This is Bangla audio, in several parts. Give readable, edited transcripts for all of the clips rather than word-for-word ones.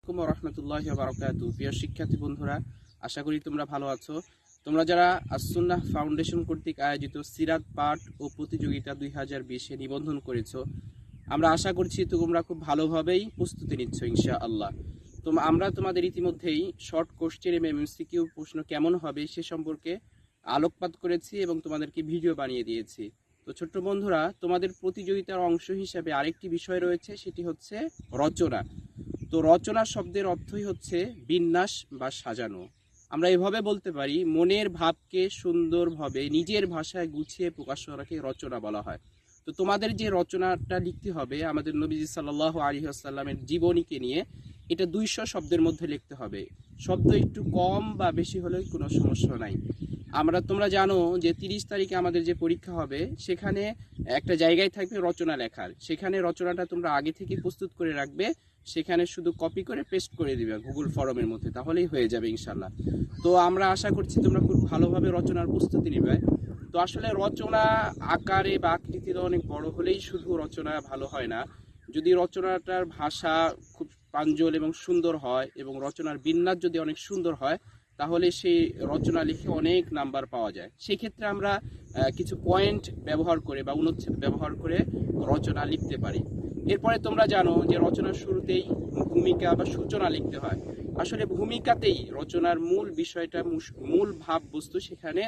আলাইকুম ওয়া রাহমাতুল্লাহি ওয়া বারাকাতুহু। প্রিয় শিক্ষার্থী বন্ধুরা, আশা করি তোমরা ভালো আছো। তোমরা যারা আস-সুন্নাহ ফাউন্ডেশন কর্তৃক আয়োজিত সিরাত পাঠ ও প্রতিযোগিতা 2020-এ নিবন্ধন করেছো, আমরা আশা করছি তোমরা খুব ভালোভাবেই প্রস্তুতি নিচ্ছ ইনশাআল্লাহ। আমরা তোমাদের ইতিমধ্যেই শর্ট কোশ্চেন এবং এমসিকিউ প্রশ্ন কেমন হবে সে সম্পর্কে আলোকপাত করেছি এবং তোমাদেরকে ভিডিও বানিয়ে দিয়েছি। তো ছোট্ট বন্ধুরা, তোমাদের প্রতিযোগিতার অংশ হিসাবে আরেকটি বিষয় রয়েছে, সেটি হচ্ছে রচনা। তো রচনা শব্দের অর্থই হচ্ছে বিন্যাস বা সাজানো। আমরা এভাবে বলতে পারি, মনের ভাবকে সুন্দরভাবে নিজের ভাষায় গুছিয়ে প্রকাশ করাকে রচনা বলা হয়। তো তোমাদের যে রচনাটা লিখতে হবে আমাদের নবীজি সাল্লাল্লাহু আলাইহি ওয়াসাল্লামের জীবনীকে নিয়ে, এটা 200 শব্দের মধ্যে লিখতে হবে। শব্দ একটু কম বা বেশি হলেও কোনো সমস্যা নাই। তোমরা জানো যে 30 তারিখে আমাদের যে পরীক্ষা হবে, সেখানে একটা জায়গায় থাকবে রচনা লেখার। সেখানে রচনাটা তোমরা আগে থেকে প্রস্তুত করে রাখবে, সেখানে শুধু কপি করে পেস্ট করে দিবে গুগল ফর্মের মধ্যে, তাহলেই হয়ে যাবে ইনশাল্লাহ। তো আমরা আশা করছি তোমরা খুব ভালোভাবে রচনার প্রস্তুতি নেবে। তো আসলে রচনা আকারে বা আকৃতিতে অনেক বড় হলেই শুধু রচনা ভালো হয় না। যদি রচনাটার ভাষা খুব প্রাঞ্জল এবং সুন্দর হয় এবং রচনার বিন্যাস যদি অনেক সুন্দর হয়, তাহলে সেই রচনা লিখে অনেক নাম্বার পাওয়া যায়। সেক্ষেত্রে আমরা কিছু পয়েন্ট ব্যবহার করে বা অনুচ্ছেদ ব্যবহার করে রচনা লিখতে পারি। এরপরে তোমরা জানো যে রচনার শুরুতেই ভূমিকা বা সূচনা লিখতে হয়। আসলে ভূমিকাতেই রচনার মূল বিষয়টা, মূল ভাব বস্তু সেখানে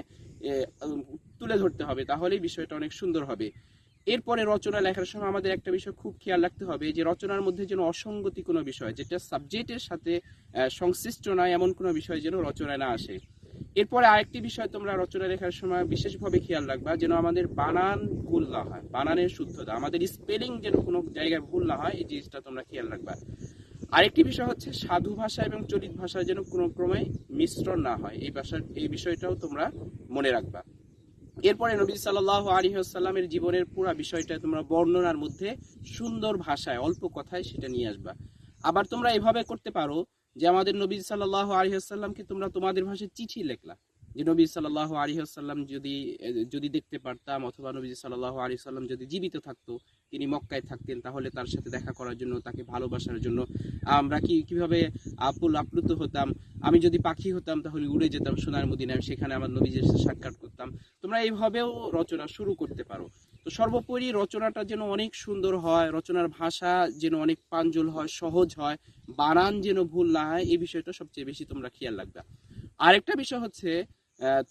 তুলে ধরতে হবে, তাহলেই বিষয়টা অনেক সুন্দর হবে। এরপরে রচনা লেখার সময় আমাদের একটা বিষয় খুব খেয়াল রাখতে হবে, যে রচনার মধ্যে যেন অসঙ্গতি কোনো বিষয়, যেটা সাবজেক্টের সাথে সংশ্লিষ্ট নয়, এমন কোনো বিষয় যেন রচনায় না আসে। এরপরে আরেকটি বিষয় তোমরা রচনা লেখার সময় বিশেষভাবে খেয়াল রাখবা, যেন আমাদের বানান ভুল না হয়, বানানের শুদ্ধতা, আমাদের স্পেলিং যেন কোনো জায়গায় ভুল না হয়, এই জিনিসটা তোমরা খেয়াল রাখবা। আরেকটি বিষয় হচ্ছে সাধু ভাষা এবং চলিত ভাষা যেন কোনো ক্রমে মিশ্রণ না হয়, এই বিষয়টাও তোমরা মনে রাখবা। এরপরে নবী সাল্লাল্লাহু আলাইহি ওয়াসাল্লামের জীবনের পুরো বিষয়টা তোমরা বর্ণনার মধ্যে সুন্দর ভাষায় অল্প কথায় সেটা নিয়ে আসবা। আবার তোমরা এভাবে করতে পারো যে আমাদের নবী সাল্লাল্লাহু আলাইহি ওয়াসাল্লামকে তোমরা তোমাদের ভাষায় চিঠি লিখলা, যে নবী সাল্লাল্লাহু আলাইহি ওয়াসাল্লাম যদি দেখতে পারতাম, অথবা নবী সাল্লাল্লাহু আলাইহি ওয়াসাল্লাম যদি জীবিত থাকতো, তিনি মক্কায় থাকতেন, তাহলে তার সাথে দেখা করার জন্য, তাকে ভালোবাসার জন্য আমরা কিভাবে আপ্লুত হতাম। আমি যদি পাখি হতাম তাহলে উড়ে যেতাম সোনার মদিনায়, সেখানে আমার নবীজির সাথে সাক্ষাৎ করতাম। তোমরা এইভাবেও রচনা শুরু করতে পারো। তো সর্বোপরি রচনাটা যেন অনেক সুন্দর হয়, রচনার ভাষা যেন অনেক প্রাঞ্জল হয়, সহজ হয়, বানান যেন ভুল না হয়, এই বিষয়টা সবচেয়ে বেশি তোমরা খেয়াল রাখবে। আরেকটা বিষয় হচ্ছে,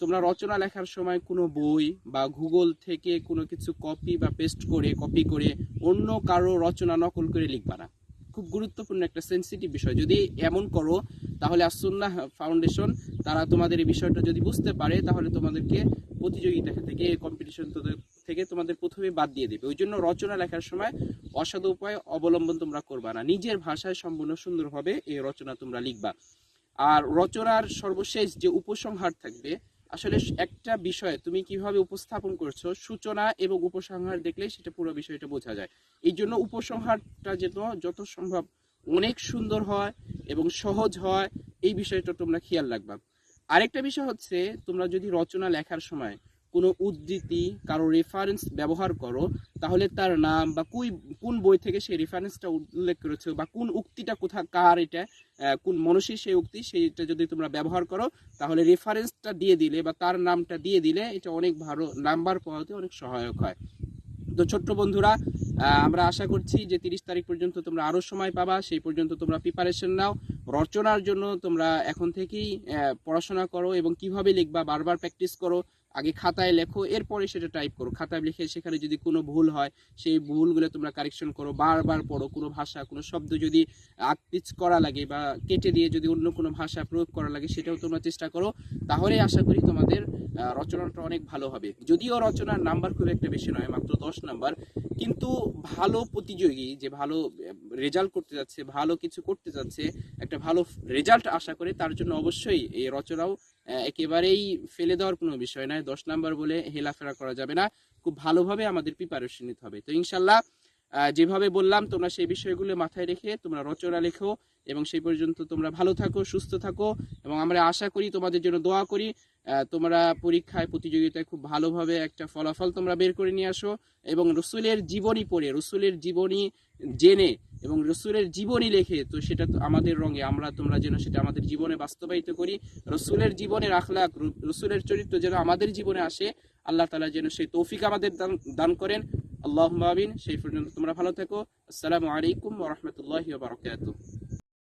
তোমরা রচনা লেখার সময় কোনো বই বা গুগল থেকে কোনো কিছু কপি করে অন্য কারো রচনা নকল করে লিখবা না। খুব গুরুত্বপূর্ণ একটা সেন্সিটিভ বিষয়। যদি এমন করো, তাহলে আস-সুন্নাহ ফাউন্ডেশন তারা তোমাদের এই বিষয়টা যদি বুঝতে পারে, তাহলে তোমাদেরকে প্রতিযোগিতা থেকে, কম্পিটিশন থেকে তোমাদের প্রথমে বাদ দিয়ে দেবে। ওই জন্য রচনা লেখার সময় অসাধু উপায় অবলম্বন তোমরা করবা না, নিজের ভাষায় সম্পূর্ণ সুন্দরভাবে এই রচনা তোমরা লিখবা। আর রচনার সর্বশেষ যে উপসংহার থাকবে, আসলে একটা বিষয় তুমি কিভাবে উপস্থাপন করছো, সূচনা এবং উপসংহার দেখলে সেটা পুরো বিষয়টা বোঝা যায়। এই জন্য উপসংহারটা যেন যত সম্ভব অনেক সুন্দর হয় এবং সহজ হয়, এই বিষয়টা তোমরা খেয়াল রাখবা। আরেকটা বিষয় হচ্ছে, তোমরা যদি রচনা লেখার সময় কোনো উদ্ধৃতি, কারো রেফারেন্স ব্যবহার করো, তাহলে তার নাম বা কোন বই থেকে সেই রেফারেন্সটা উল্লেখ করেছো, বা কোন উক্তিটা কার, এটা কোন মনীষীর সেই উক্তি, সেইটা যদি তোমরা ব্যবহার করো, তাহলে রেফারেন্সটা দিয়ে দিলে বা তার নামটা দিয়ে দিলে এটা অনেক ভালো নাম্বার পাওয়াতে অনেক সহায়ক হয়। তো ছোট্ট বন্ধুরা, আমরা আশা করছি যে 30 তারিখ পর্যন্ত তোমরা আরও সময় পাবা, সেই পর্যন্ত তোমরা প্রিপারেশন নাও। রচনার জন্য তোমরা এখন থেকেই পড়াশোনা করো এবং কিভাবে লিখবা বারবার প্র্যাকটিস করো। আগে খাতায় লেখো, এরপরে সেটা টাইপ করো। খাতায় লিখে সেখানে যদি কোনো ভুল হয়, সেই ভুলগুলো তোমরা কারেকশন করো, বারবার পড়ো। কোনো ভাষা, কোনো শব্দ যদি আটপিচ করা লাগে বা কেটে দিয়ে যদি অন্য কোনো ভাষা প্রয়োগ করা লাগে, সেটাও তোমরা চেষ্টা করো। তাহলে আশা করি তোমাদের রচনাটা অনেক ভালো হবে। যদিও রচনার নাম্বার খুব একটা বেশি নয়, মাত্র 10 নাম্বার, কিন্তু ভালো প্রতিযোগী যে ভালো রেজাল্ট করতে যাচ্ছে, ভালো কিছু করতে যাচ্ছে, একটা ভালো রেজাল্ট আশা করে, তার জন্য অবশ্যই এই রচনাও একেবারেই ফেলে দেওয়ার কোনো বিষয় নয়। 10 নাম্বার বলে হেলাফেরা করা যাবে না, খুব ভালোভাবে আমাদের প্রিপারেশন নিতে হবে। তো ইনশাল্লাহ যেভাবে বললাম, তোমরা সেই বিষয়গুলো মাথায় রেখে তোমরা রচনা লেখো, এবং সেই পর্যন্ত তোমরা ভালো থাকো, সুস্থ থাকো, এবং আমরা আশা করি, তোমাদের জন্য দোয়া করি তোমরা পরীক্ষায় প্রতিযোগিতায় খুব ভালোভাবে একটা ফলাফল তোমরা বের করে নিয়ে আসো, এবং রসুলের জীবনী পড়ে, রসুলের জীবনী জেনে এবং রসুলের জীবনী লেখে, তো সেটা তো আমাদের রঙে তোমরা যেন সেটা আমাদের জীবনে বাস্তবায়িত করি। রসুলের জীবনের আখলাক, রসুলের চরিত্র যেন আমাদের জীবনে আসে, আল্লাহ তাআলা যেন সেই তৌফিক আমাদের দান করেন। আল্লাহুম্মা আমিন। সেই পর্যন্ত তোমরা ভালো থেকো। আসসালামু আলাইকুম ওয়া রাহমাতুল্লাহি ওয়া বারাকাতুহু।